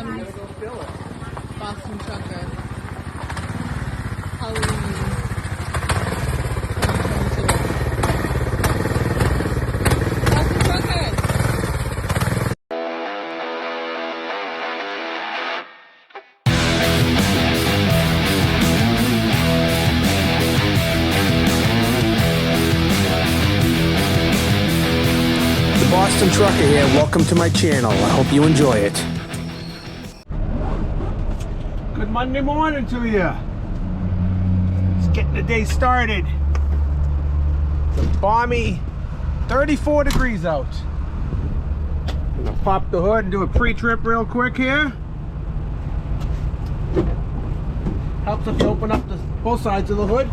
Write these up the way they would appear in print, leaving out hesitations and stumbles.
Boston Trucker. Halloween. Boston Trucker. Boston Trucker here. Welcome to my channel. I hope you enjoy it. Good Monday morning to you. Let's get the day started. It's a balmy 34 degrees out. I'm gonna pop the hood and do a pre-trip real quick here. Helps if you open up both sides of the hood.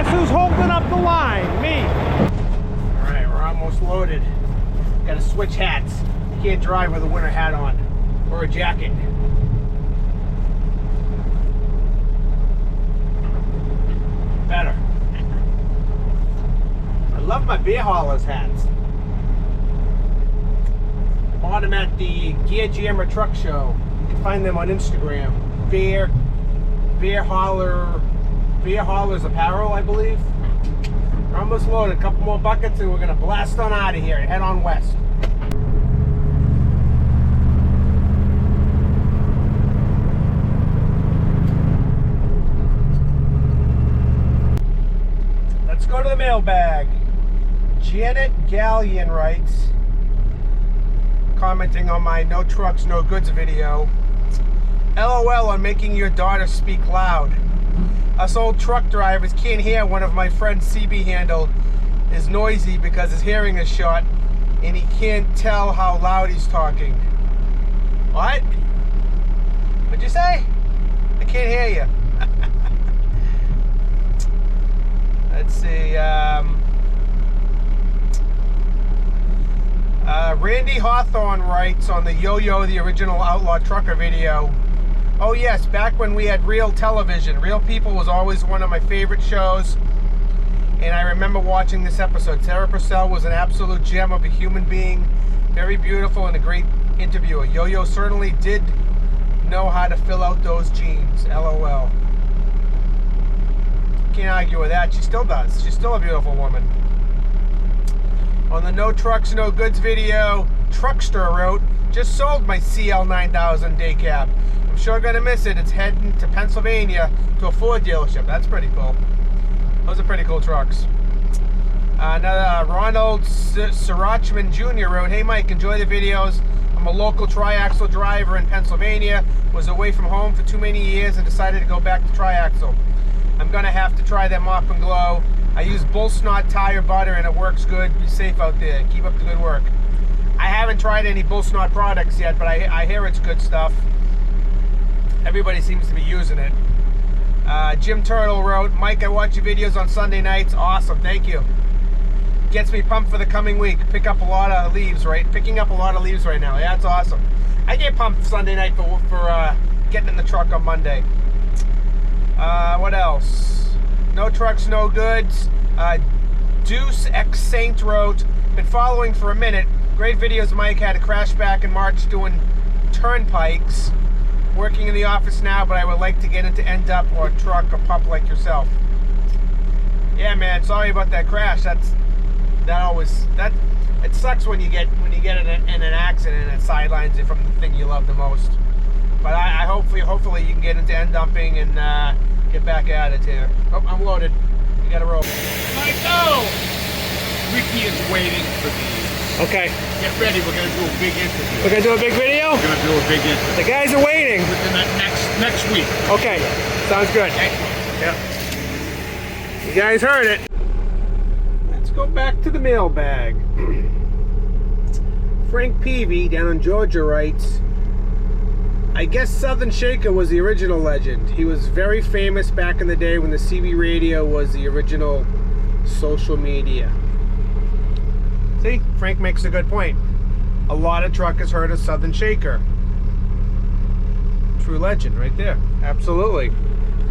Who's holding up the line? Me. All right, we're almost loaded. Got to switch hats. You can't drive with a winter hat on or a jacket. Better. I love my beer haulers hats. Bought them at the Gear Jammer Truck Show. You can find them on Instagram. Beer Haulers Apparel, I believe. We're almost loaded. A couple more buckets and we're going to blast on out of here and head on west. Let's go to the mailbag. Janet Gallion writes, commenting on my No Trucks, No Goods video, LOL on making your daughter speak loud. Us old truck drivers can't hear one of my friend's CB handle is noisy because his hearing is shot and he can't tell how loud he's talking. What? What'd you say? I can't hear you. Let's see. Randy Hawthorne writes on the Yo-Yo, the original Outlaw Trucker video. Oh yes, back when we had real television. Real People was always one of my favorite shows. And I remember watching this episode. Sarah Purcell was an absolute gem of a human being. Very beautiful and a great interviewer. Yo-Yo certainly did know how to fill out those jeans. LOL. Can't argue with that. She still does. She's still a beautiful woman. On the No Trucks, No Goods video, Truckster wrote, just sold my CL9000 day cab. I'm sure gonna miss it. It's heading to Pennsylvania to a Ford dealership. That's pretty cool. Those are pretty cool trucks. Another Ronald Sirachman Jr. wrote, hey Mike, enjoy the videos. I'm a local triaxle driver in Pennsylvania. Was away from home for too many years and decided to go back to triaxle. I'm gonna have to try them Mop and Glow. I use bull snot tire butter and it works good. Be safe out there. Keep up the good work. I haven't tried any bull snot products yet, but I hear it's good stuff. Everybody seems to be using it. Jim Turtle wrote, Mike, I watch your videos on Sunday nights. Awesome, thank you. Gets me pumped for the coming week. Picking up a lot of leaves right now. Yeah, that's awesome. I get pumped Sunday night for getting in the truck on Monday. What else? No Trucks, No Goods. Deuce X Saint wrote, been following for a minute. Great videos, Mike. Had a crash back in March doing turnpikes. Working in the office now, but I would like to get into end up or truck or pup like yourself. Yeah, man. Sorry about that crash. It sucks when you get in an accident and it sidelines you from the thing you love the most. But I hopefully you can get into end dumping and get back at it here. Oh, I'm loaded. You gotta roll. Mike, go! Ricky is waiting for these. Okay. Get ready, we're gonna do a big interview. We're gonna do a big video? We're gonna do a big interview. The guys are waiting. Within the next week. Okay, sounds good. Yeah. You guys heard it. Let's go back to the mailbag. Frank Peavy down in Georgia writes, I guess Southern Shaker was the original legend. He was very famous back in the day when the CB radio was the original social media. See, Frank makes a good point. A lot of truckers heard of Southern Shaker. True legend right there. Absolutely.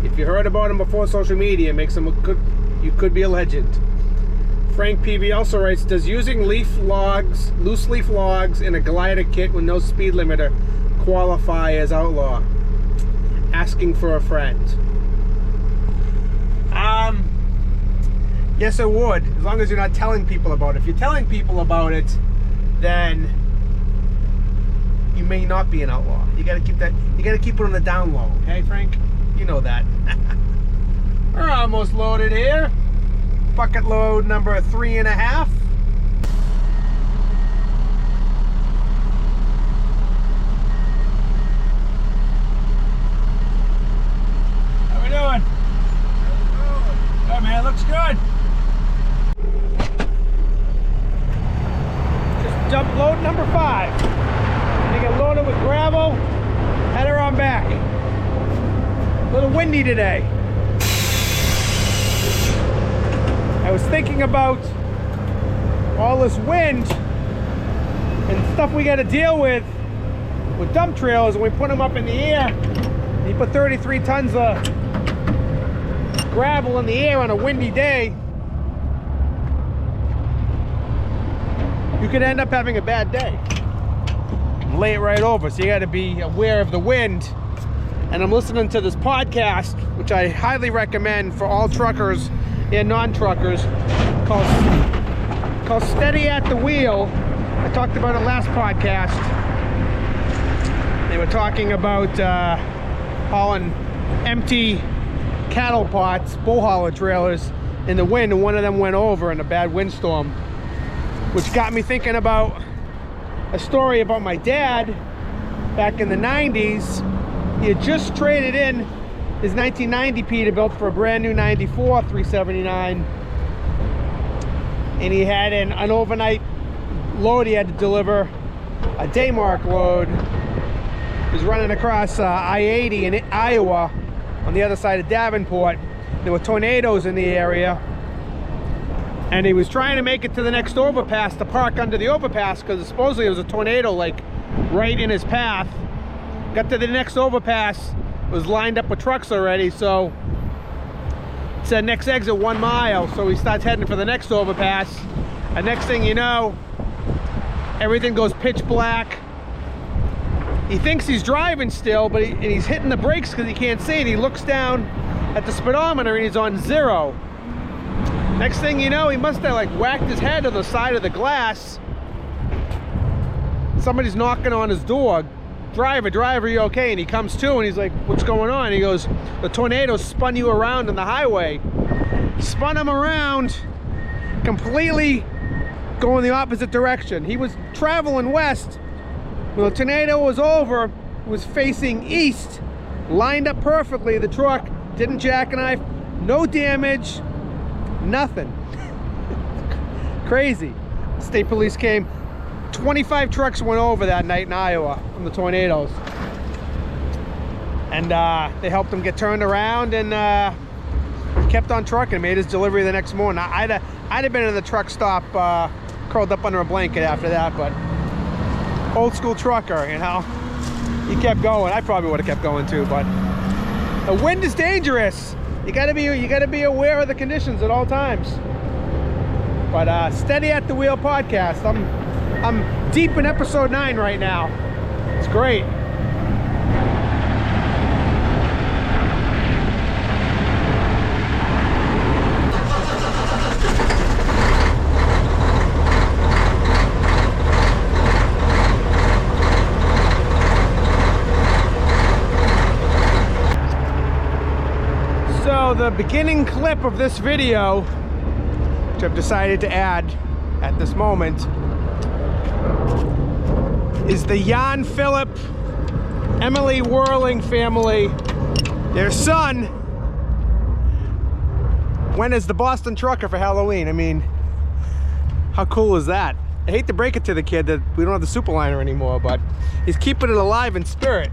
If you heard about him before social media, it makes him you could be a legend. Frank Peavy also writes, does using loose leaf logs in a glider kit with no speed limiter qualify as outlaw? Asking for a friend. Yes, it would, as long as you're not telling people about it. If you're telling people about it, then you may not be an outlaw. You gotta keep that. You gotta keep it on the down low. Okay, Frank? You know that. We're almost loaded here. Bucket load number 3.5. How we doing? Good, man. Looks good. Just dump load number 5. Gonna get loaded with gravel. Head her on back. A little windy today. I was thinking about all this wind and stuff we got to deal with dump trailers when we put them up in the air. You put 33 tons of gravel in the air on a windy day, you could end up having a bad day. Lay it right over, so you got to be aware of the wind. And I'm listening to this podcast, which I highly recommend for all truckers and non-truckers, called Steady at the Wheel. I talked about it last podcast. They were talking about hauling empty cattle pots, bull hauler trailers in the wind, and one of them went over in a bad windstorm, which got me thinking about a story about my dad back in the 90s. He had just traded in his 1990 Peterbilt for a brand new 94 379, and he had an overnight load he had to deliver, a Daymark load. He was running across I-80 in Iowa on the other side of Davenport. There were tornadoes in the area, and he was trying to make it to the next overpass to park under the overpass because supposedly there was a tornado like right in his path. Got to the next overpass, was lined up with trucks already, so it said next exit 1 mile, so he starts heading for the next overpass, and next thing you know, everything goes pitch black. He thinks he's driving still, but he's hitting the brakes because he can't see it. He looks down at the speedometer and he's on 0. Next thing you know, he must have like whacked his head on the side of the glass. Somebody's knocking on his door. Driver, you okay? And he comes to and he's like, what's going on? And he goes, the tornado spun you around on the highway. Spun him around, completely going the opposite direction. He was traveling west. When the tornado was over, it was facing east, lined up perfectly. The truck didn't jackknife, no damage, nothing. Crazy. State police came. 25 trucks went over that night in Iowa from the tornadoes, and they helped him get turned around and kept on trucking and made his delivery the next morning. I'd have been in the truck stop curled up under a blanket after that, but old school trucker, you know, he kept going. I probably would have kept going too, but the wind is dangerous. You gotta be aware of the conditions at all times. But Steady at the Wheel podcast. I'm deep in episode 9 right now. It's great. So the beginning clip of this video, which I've decided to add at this moment, is the Jan Philip, Emily Whirling family. Their son went as the Boston Trucker for Halloween. I mean, how cool is that? I hate to break it to the kid that we don't have the Superliner anymore, but he's keeping it alive in spirit.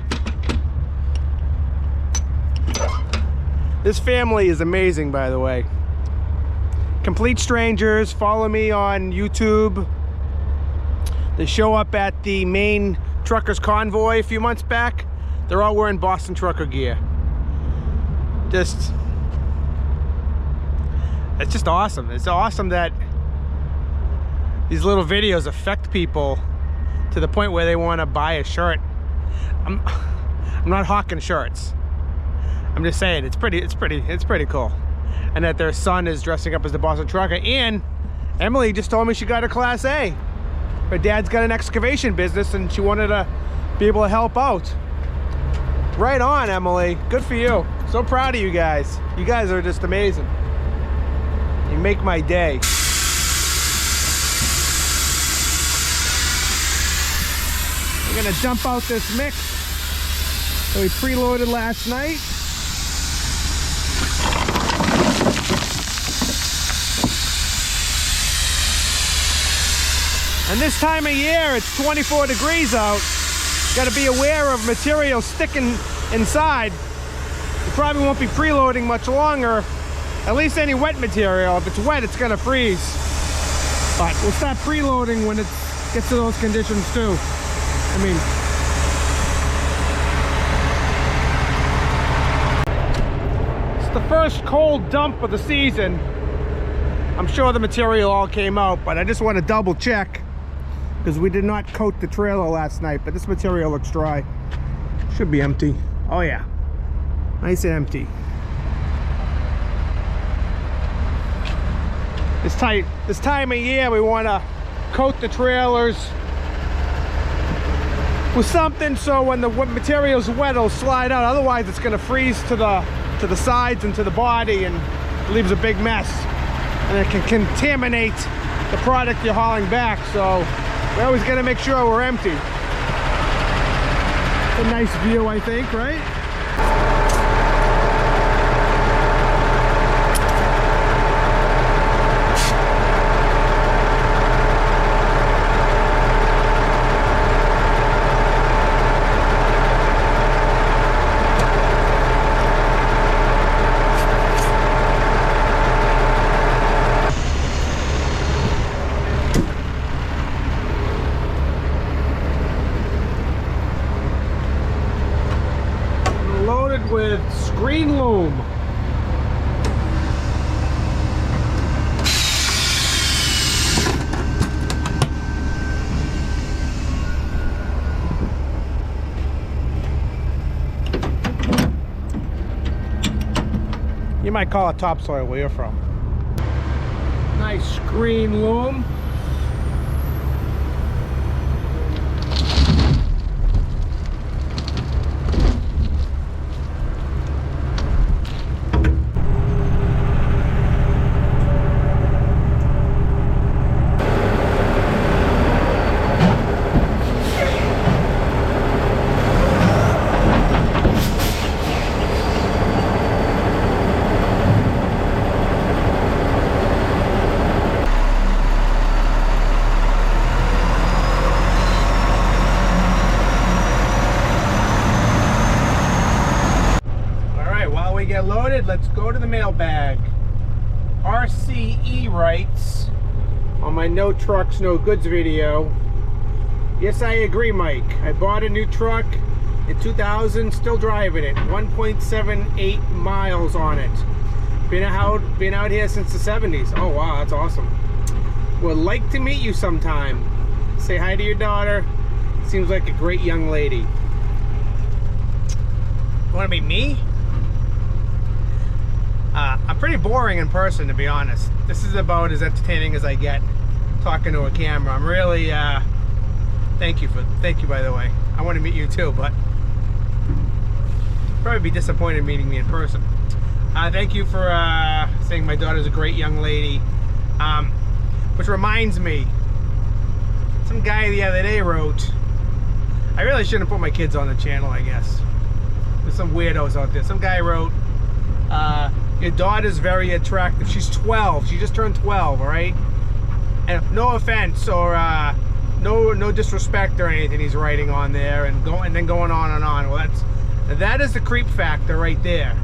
This family is amazing, by the way. Complete strangers. Follow me on YouTube. They show up at the Maine Truckers Convoy a few months back. They're all wearing Boston Trucker gear. It's just awesome. It's awesome that these little videos affect people to the point where they want to buy a shirt. I'm not hawking shirts. I'm just saying it's pretty cool. And that their son is dressing up as the Boston Trucker. And Emily just told me she got a Class A. Her dad's got an excavation business and she wanted to be able to help out. Right on, Emily. Good for you. So proud of you guys. You guys are just amazing. You make my day. We're gonna dump out this mix that we preloaded last night. And this time of year, it's 24 degrees out. Got to be aware of material sticking inside. You probably won't be preloading much longer. At least any wet material. If it's wet, it's gonna freeze. But we'll start preloading when it gets to those conditions too. I mean, it's the first cold dump of the season. I'm sure the material all came out, but I just want to double check because we did not coat the trailer last night, but this material looks dry. Should be empty. Oh yeah, nice and empty. This time of year we want to coat the trailers with something so when the material's wet it'll slide out. Otherwise it's going to freeze to the sides and to the body and leaves a big mess, and it can contaminate the product you're hauling back. So we always got to make sure we're empty. It's a nice view, I think, right? With screen loam. You might call it topsoil where you're from. Nice screen loam. Loaded, let's go to the mailbag. RCE writes on my no trucks no goods video, yes, I agree, Mike. I bought a new truck in 2000, still driving it, 1.78 miles on it. Been out here since the 70s. Oh wow, that's awesome. Would like to meet you sometime. Say hi to your daughter. Seems like a great young lady. Want to meet me? I'm pretty boring in person, to be honest. This is about as entertaining as I get talking to a camera. I'm really thank you by the way. I want to meet you too, but probably be disappointed meeting me in person. Thank you for saying my daughter's a great young lady, which reminds me, Some guy the other day wrote, I really shouldn't put my kids on the channel, I guess. There's some weirdos out there. Some guy wrote, your daughter's very attractive. She's 12. She just turned 12, all right? And no offense or no disrespect or anything he's writing on there, and then going on and on. Well, that is the creep factor right there.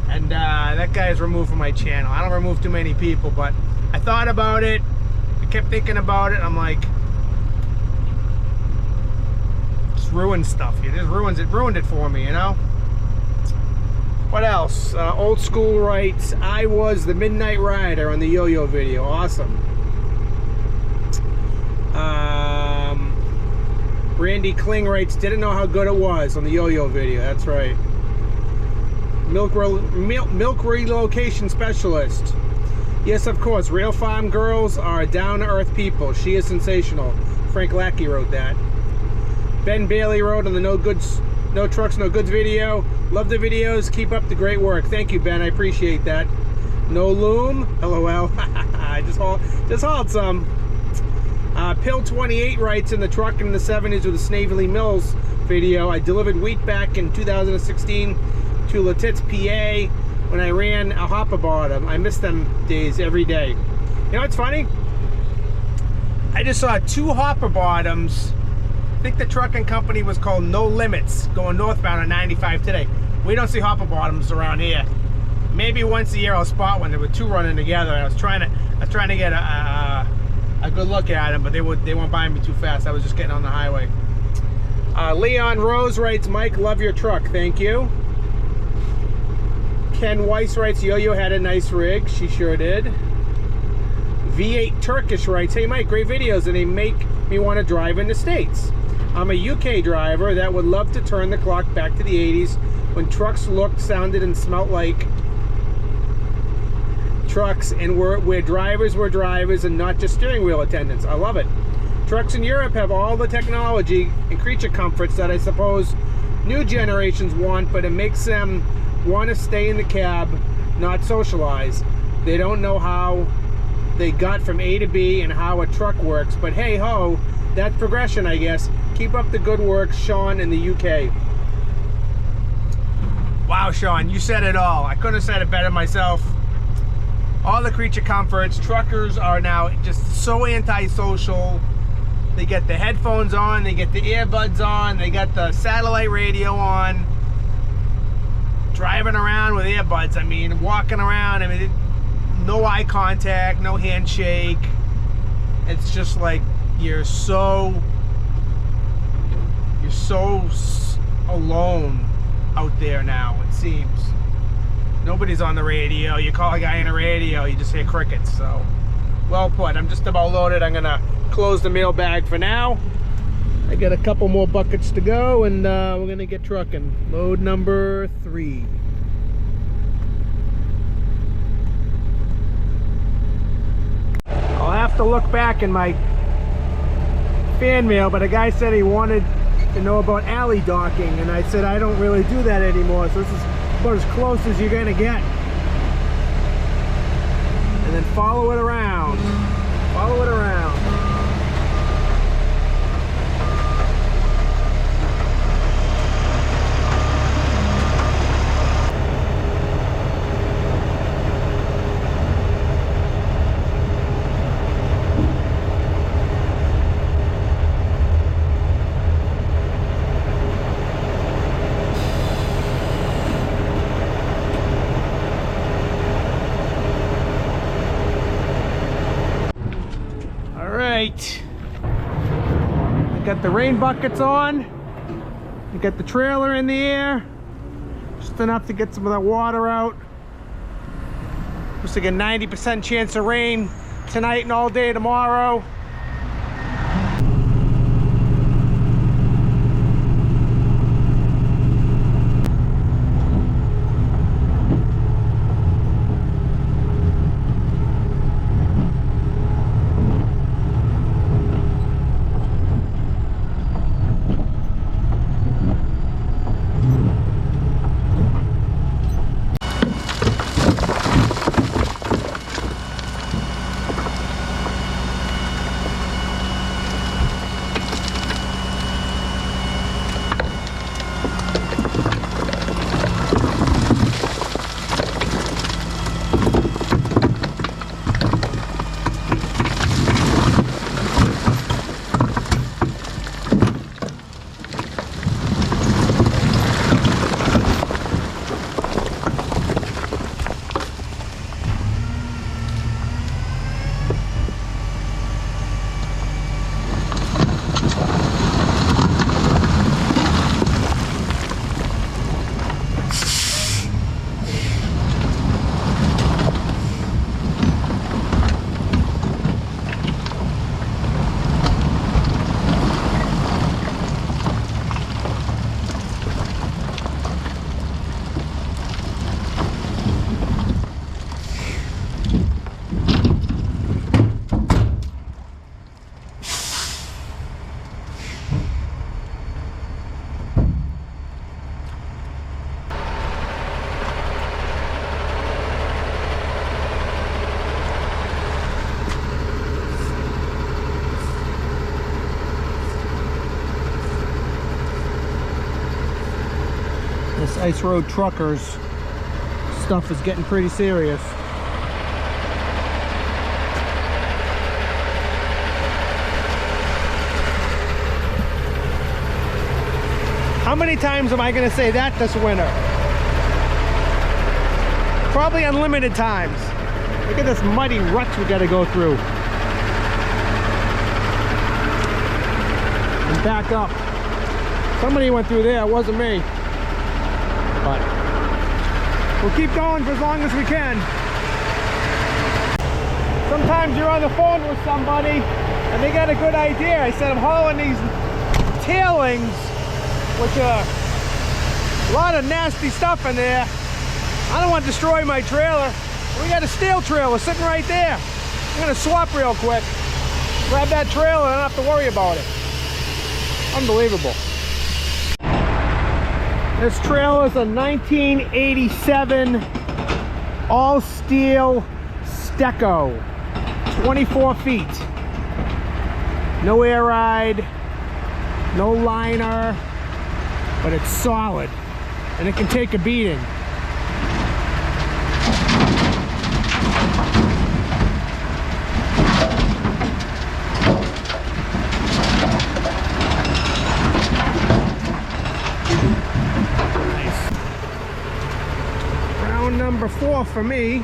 And that guy is removed from my channel. I don't remove too many people, but I thought about it. I kept thinking about it. I'm like, just ruined stuff. It just ruined it for me, you know? What else? Old School writes, I was the Midnight Rider on the yo-yo video. Awesome. Randy Kling writes, didn't know how good it was on the yo-yo video. That's right. Milk relocation specialist. Yes, of course. Real farm girls are down-to-earth people. She is sensational. Frank Lackey wrote that. Ben Bailey wrote on the No Trucks, No Goods video. Love the videos. Keep up the great work. Thank you, Ben. I appreciate that. No loom. LOL. I just hauled some. Pill 28 writes, in the truck in the 70s with the Snavely Mills video, I delivered wheat back in 2016 to Letitz, PA, when I ran a hopper bottom. I miss them days every day. You know what's funny? I just saw 2 hopper bottoms. I think the trucking company was called No Limits, going northbound on 95 today. We don't see hopper bottoms around here. Maybe once a year I'll spot one. There were 2 running together. I was trying to get a good look at them, but they weren't buying me too fast. I was just getting on the highway. Leon Rose writes, Mike, love your truck. Thank you. Ken Weiss writes, Yo-Yo had a nice rig. She sure did. V8 Turkish writes, hey Mike, great videos, and they make me want to drive in the States. I'm a UK driver that would love to turn the clock back to the 80s when trucks looked, sounded, and smelt like trucks, and where drivers were drivers and not just steering wheel attendants. I love it. Trucks in Europe have all the technology and creature comforts that I suppose new generations want, but it makes them want to stay in the cab, not socialize. They don't know how they got from A to B and how a truck works, but hey ho, that's progression, I guess. Keep up the good work, Sean in the UK. Wow, Sean, you said it all. I couldn't have said it better myself. All the creature comforts. Truckers are now just so antisocial. They get the headphones on, they get the earbuds on, they got the satellite radio on. Driving around with earbuds, I mean, walking around, I mean, no eye contact, no handshake. It's just like you're so alone out there now, it seems. Nobody's on the radio. You call a guy in a radio, you just hear crickets. So, well put. I'm just about loaded. I'm gonna close the mailbag for now. I got a couple more buckets to go, and we're gonna get trucking. Load number 3. I'll have to look back in my fan mail, but a guy said he wanted to know about alley docking, and I said I don't really do that anymore, so this is about as close as you're gonna get. And then follow it around. Follow it around. Got the rain buckets on. You got the trailer in the air. Just enough to get some of that water out. Looks like a 90% chance of rain tonight and all day tomorrow. This ice road truckers stuff is getting pretty serious. How many times am I going to say that this winter? Probably unlimited times. Look at this muddy ruts we got to go through. And back up. Somebody went through there, it wasn't me. But we'll keep going for as long as we can. Sometimes you're on the phone with somebody and they got a good idea. I said I'm hauling these tailings, which are a lot of nasty stuff in there. I don't want to destroy my trailer. We got a steel trailer sitting right there. I'm gonna swap real quick. Grab that trailer and I don't have to worry about it. Unbelievable. This trailer is a 1987 all steel Steco, 24 feet. No air ride, no liner, but it's solid and it can take a beating. Number 4 for me.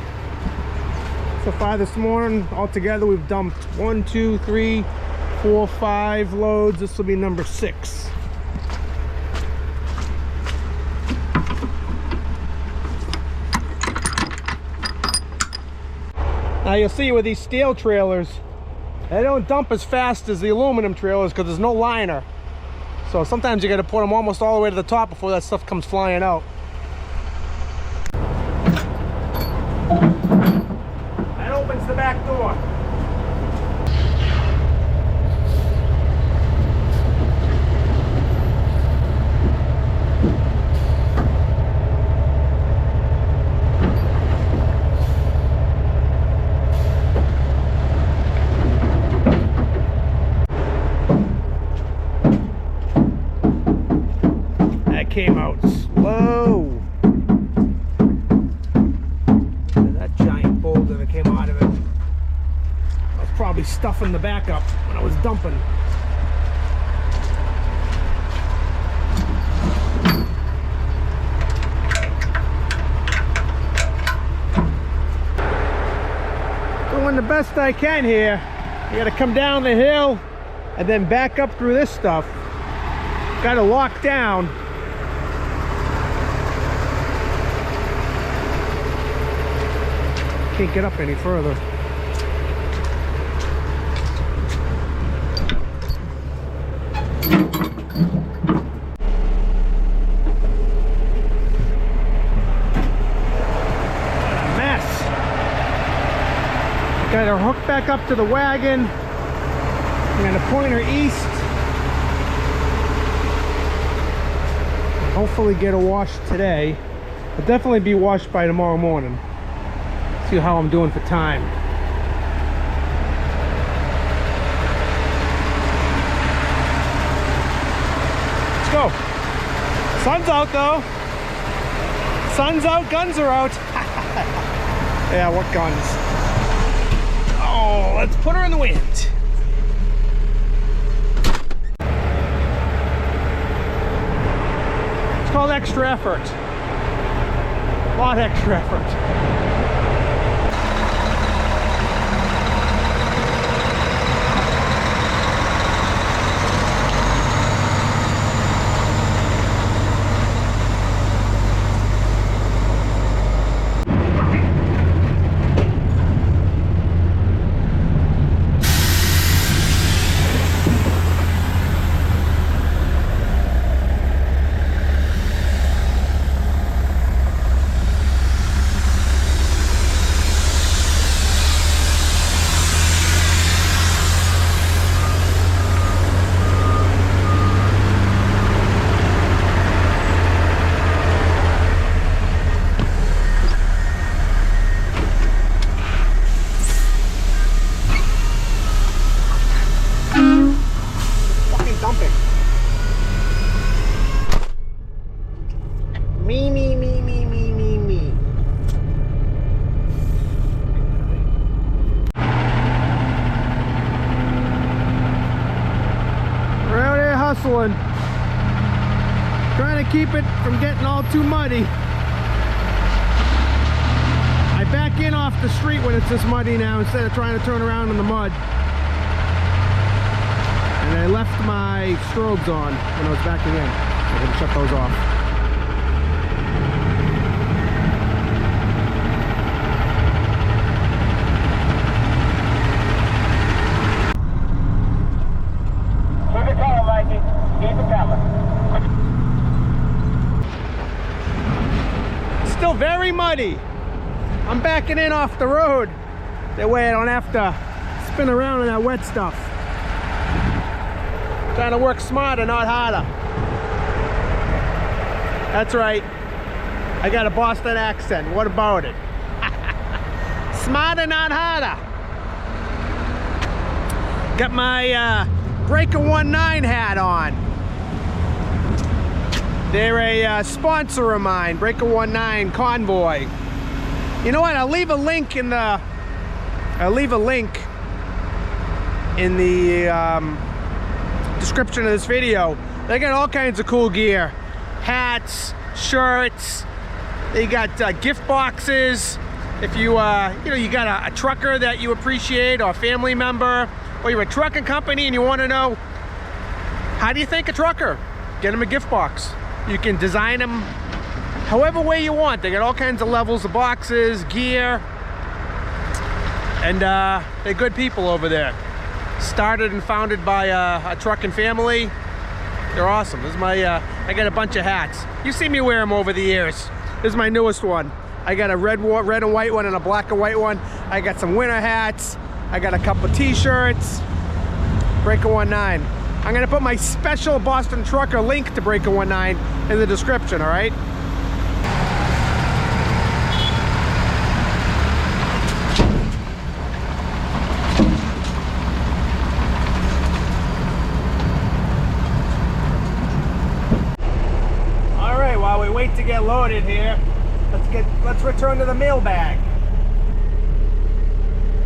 So far this morning, altogether we've dumped 1, 2, 3, 4, 5 loads. This will be number 6. Now you'll see with these steel trailers, they don't dump as fast as the aluminum trailers because there's no liner. So sometimes you got to put them almost all the way to the top before that stuff comes flying out. That opens the back door. That came out slow. Probably stuffing the back up when I was dumping. Doing the best I can here. You gotta come down the hill and then back up through this stuff. Gotta lock down. Can't get up any further. Got her hooked back up to the wagon. I'm gonna point her east. Hopefully get her washed today. I'll definitely be washed by tomorrow morning. See how I'm doing for time. Let's go. Sun's out though. Sun's out, guns are out. Yeah, what guns? Oh, let's put her in the wind. It's called extra effort. A lot of extra effort. Trying to keep it from getting all too muddy. I back in off the street when it's this muddy now instead of trying to turn around in the mud. And I left my strobes on when I was backing in. I'm gonna shut those off. Keep it coming, Mikey. Keep it coming. Still very muddy. I'm backing in off the road. That way I don't have to spin around in that wet stuff. Trying to work smarter, not harder. That's right. I got a Boston accent. What about it? Smarter, not harder. Got my Breaker 19 hat on. They're a sponsor of mine, Breaker 19 Convoy. You know what? I'll leave a link in the description of this video. They got all kinds of cool gear, hats, shirts. They got gift boxes. If you you got a trucker that you appreciate, or a family member, or you're a trucking company and you want to know how do you thank a trucker, get them a gift box. You can design them however way you want. They got all kinds of levels of boxes, gear, and they're good people over there. Started and founded by a trucking family. They're awesome. This is my I got a bunch of hats. You've seen me wear them over the years. This is my newest one. I got a red and white one and a black and white one. I got some winter hats. I got a couple of t-shirts. Breaker 19. I'm gonna put my special Boston Trucker link to Breaker 19 in the description, all right? All right, while we wait to get loaded here, let's return to the mailbag.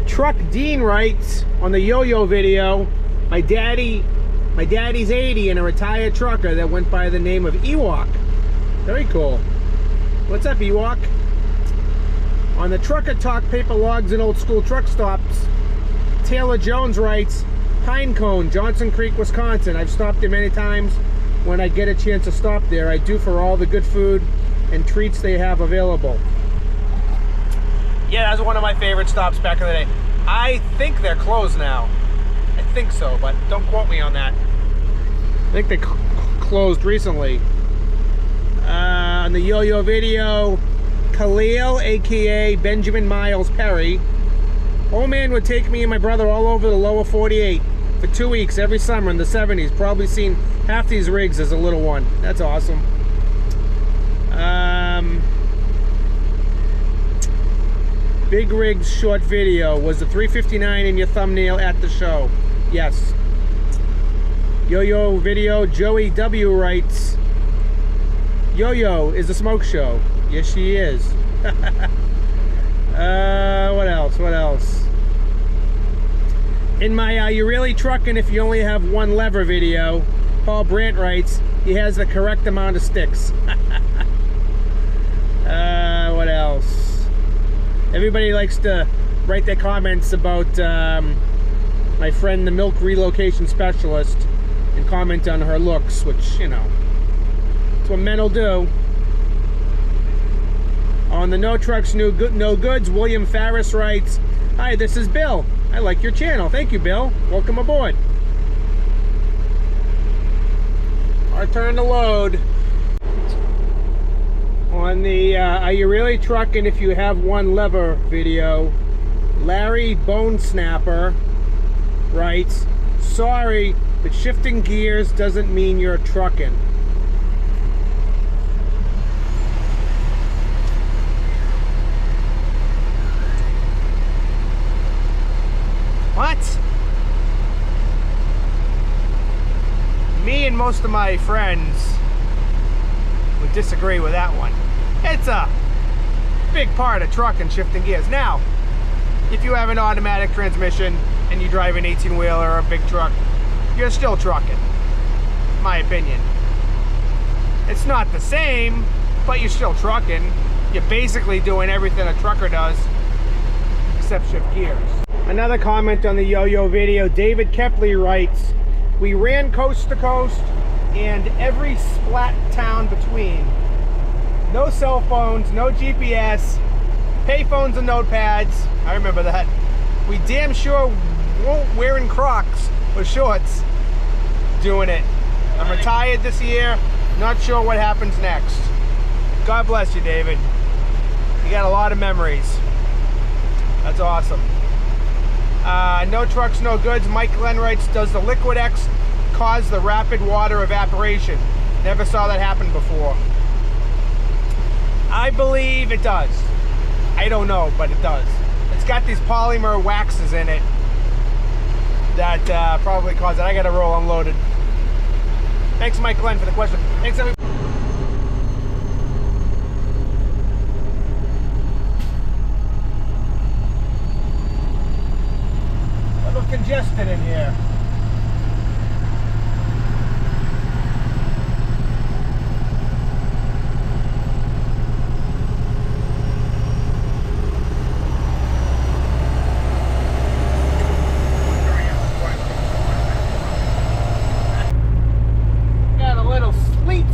Truck Dean writes on the yo-yo video, my daddy's 80 and a retired trucker that went by the name of Ewok. Very cool. What's up, Ewok? On the Trucker Talk Paper Logs and Old School Truck Stops, Taylor Jones writes, Pinecone, Johnson Creek, Wisconsin. I've stopped there many times. When I get a chance to stop there, I do for all the good food and treats they have available. Yeah, that was one of my favorite stops back in the day. I think they're closed now. I think so, but don't quote me on that. I think they closed recently. On the yo-yo video, Khalil, aka Benjamin Miles Perry. Old man would take me and my brother all over the lower 48 for 2 weeks every summer in the 70s. Probably seen half these rigs as a little one. That's awesome. Big Rigs short video. Was the 359 in your thumbnail at the show? Yes. Yo-yo video, Joey W writes, Yo-yo is a smoke show. Yes, she is. What else? In my You Really Trucking If You Only Have One Lever video, Paul Brandt writes, he has the correct amount of sticks. What else? Everybody likes to write their comments about my friend, the milk relocation specialist, and comment on her looks, which, you know, it's what men will do. On the No Trucks, No Goods, William Farris writes, hi, this is Bill. I like your channel. Thank you, Bill. Welcome aboard. Our turn to load. On the Are You Really Trucking If You Have One Lever video, Larry Bone Snapper writes, sorry, but shifting gears doesn't mean you're trucking. What? Me and most of my friends would disagree with that one. It's a big part of trucking, shifting gears. Now, if you have an automatic transmission and you drive an 18-wheeler or a big truck, you're still trucking, my opinion. It's not the same, but you're still trucking. You're basically doing everything a trucker does, except shift gears. Another comment on the yo-yo video, David Kepley writes, we ran coast to coast and every splat town between. No cell phones, no GPS, payphones and notepads. I remember that. We damn sure won't wearing Crocs or shorts doing it. I'm retired this year, not sure what happens next. God bless you, David. You got a lot of memories. That's awesome. No trucks, no goods. Mike Glenn writes, does the Liquid X cause the rapid water evaporation? Never saw that happen before. I believe it does. I don't know, but it does. It's got these polymer waxes in it that probably cause it. I got to roll unloaded. Thanks, Mike Glenn, for the question. Thanks, everybody. A little congested in here.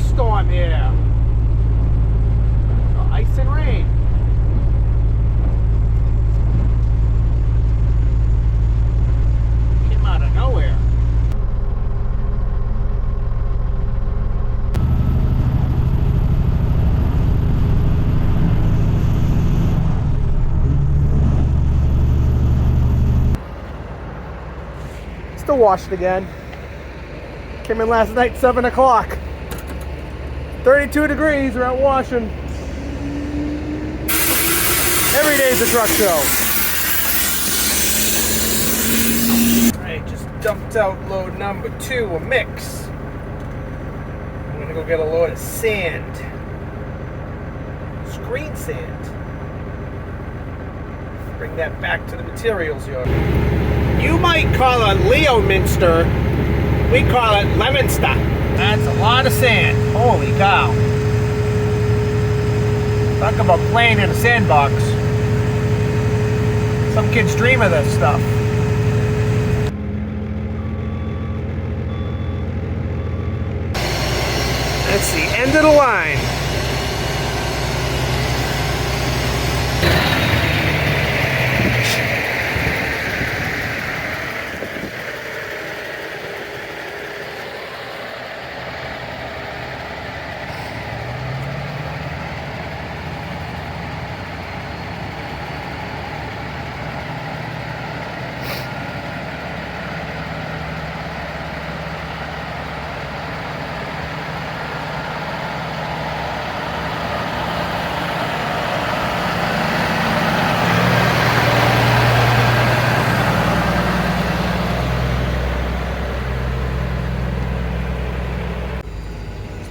Storm here. Oh, ice and rain. Came out of nowhere. Still washed again. Came in last night, 7 o'clock. 32 degrees, we're out washing. Every day's a truck show. Alright, just dumped out load number 2, a mix. I'm gonna go get a load of sand. Screen sand. Bring that back to the materials yard. You might call it Leominster. We call it Lemonster. That's a lot of sand. Holy cow. Talk about playing in a sandbox. Some kids dream of this stuff. That's the end of the line.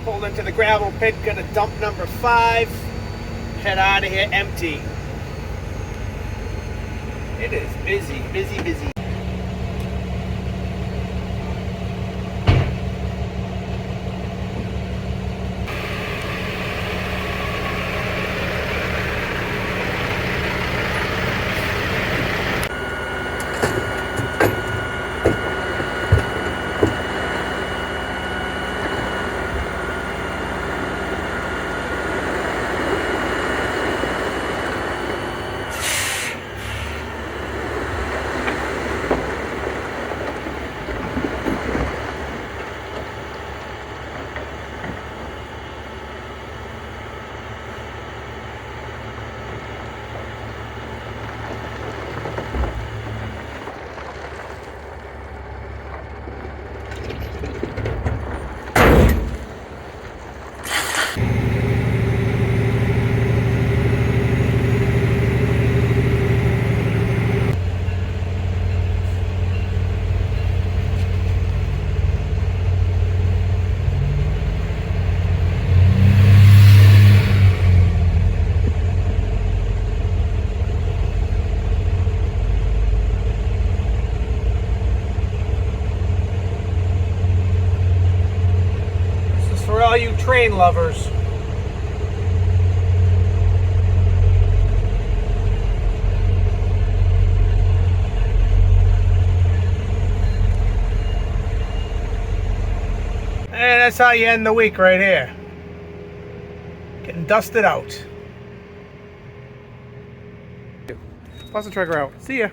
Pulled into the gravel pit, gonna dump number 5, head out of here empty. It is busy, busy, busy. train lovers. And that's how you end the week right here. Getting dusted out. Bust the trigger out. See ya.